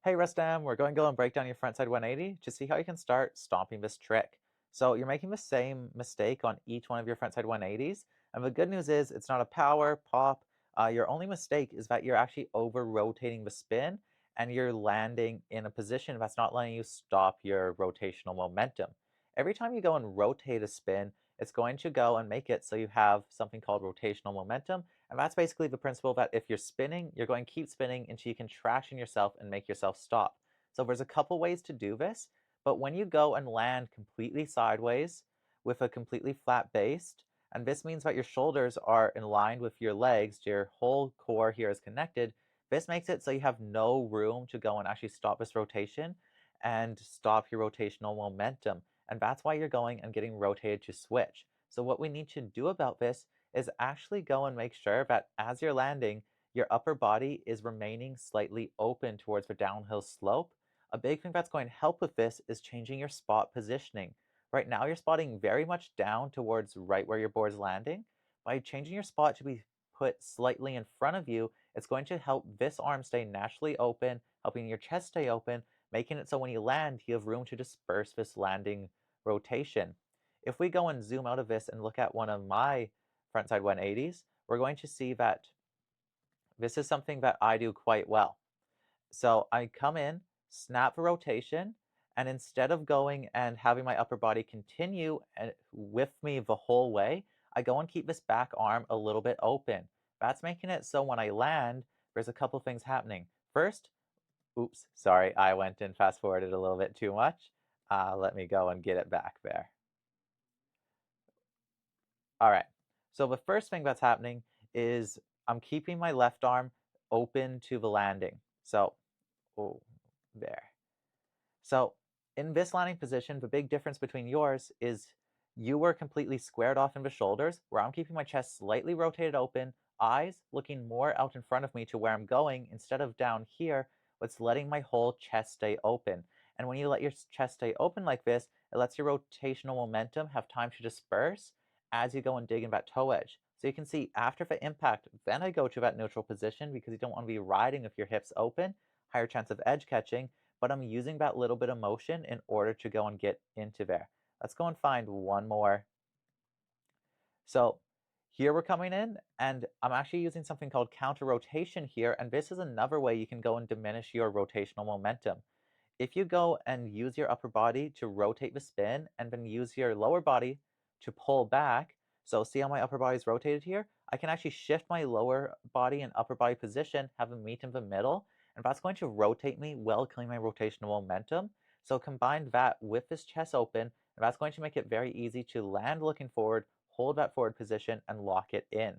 Hey Rustam, we're going to go and break down your frontside 180 to see how you can start stomping this trick. So you're making the same mistake on each one of your frontside 180s, and the good news is it's not a power, pop. Your only mistake is that you're actually over-rotating the spin, and you're landing in a position that's not letting you stop your rotational momentum. Every time you go and rotate a spin, it's going to go and make it so you have something called rotational momentum, and that's basically the principle that if you're spinning, you're going to keep spinning until you can traction yourself and make yourself stop. So there's a couple ways to do this, but when you go and land completely sideways with a completely flat base, and this means that your shoulders are in line with your legs, your whole core here is connected, this makes it so you have no room to go and actually stop this rotation and stop your rotational momentum. And that's why you're going and getting rotated to switch. So what we need to do about this is actually go and make sure that as you're landing, your upper body is remaining slightly open towards the downhill slope. A big thing that's going to help with this is changing your spot positioning. Right now you're spotting very much down towards right where your board is landing. By changing your spot to be put slightly in front of you, it's going to help this arm stay naturally open, helping your chest stay open, making it so when you land, you have room to disperse this landing rotation. If we go and zoom out of this and look at one of my frontside 180s, we're going to see that this is something that I do quite well. So I come in, snap the rotation, and instead of going and having my upper body continue with me the whole way, I go and keep this back arm a little bit open. That's making it so when I land, there's a couple things happening. First, oops, sorry, I went and fast forwarded a little bit too much. Let me go and get it back there. All right, so the first thing that's happening is I'm keeping my left arm open to the landing. So, oh, there. So in this landing position, the big difference between yours is you were completely squared off in the shoulders, where I'm keeping my chest slightly rotated open, eyes looking more out in front of me to where I'm going instead of down here, what's letting my whole chest stay open. And when you let your chest stay open like this, it lets your rotational momentum have time to disperse as you go and dig in that toe edge. So you can see after the impact, then I go to that neutral position because you don't want to be riding with your hips open, higher chance of edge catching, but I'm using that little bit of motion in order to go and get into there. Let's go and find one more. So here we're coming in, and I'm actually using something called counter rotation here, and this is another way you can go and diminish your rotational momentum. If you go and use your upper body to rotate the spin and then use your lower body to pull back, so see how my upper body is rotated here? I can actually shift my lower body and upper body position, have them meet in the middle, and that's going to rotate me while killing my rotational momentum. So combine that with this chest open, and that's going to make it very easy to land looking forward, hold that forward position, and lock it in.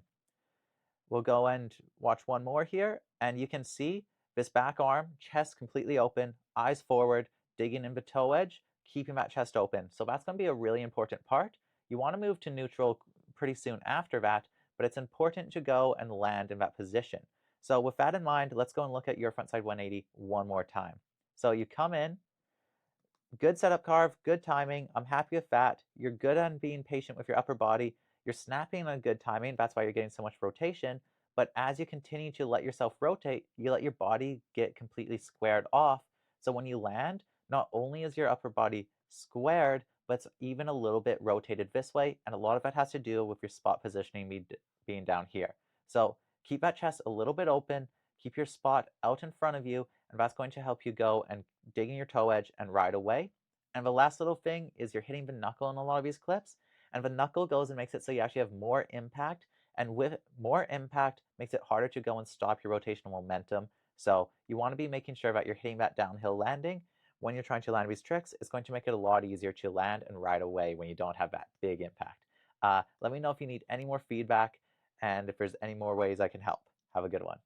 We'll go and watch one more here, and you can see this back arm, chest completely open, eyes forward, digging in the toe edge, keeping that chest open. So that's going to be a really important part. You want to move to neutral pretty soon after that, but it's important to go and land in that position. So with that in mind, let's go and look at your frontside 180 one more time. So you come in, good setup carve, good timing. I'm happy with that. You're good on being patient with your upper body. You're snapping on good timing. That's why you're getting so much rotation. But as you continue to let yourself rotate, you let your body get completely squared off. So when you land, not only is your upper body squared, but it's even a little bit rotated this way. And a lot of that has to do with your spot positioning being down here. So keep that chest a little bit open. Keep your spot out in front of you, and that's going to help you go and dig in your toe edge and ride away. And the last little thing is you're hitting the knuckle in a lot of these clips, and the knuckle goes and makes it so you actually have more impact, and with more impact makes it harder to go and stop your rotational momentum. So you want to be making sure that you're hitting that downhill landing. When you're trying to land these tricks, it's going to make it a lot easier to land and ride away when you don't have that big impact. Let me know if you need any more feedback and if there's any more ways I can help. Have a good one.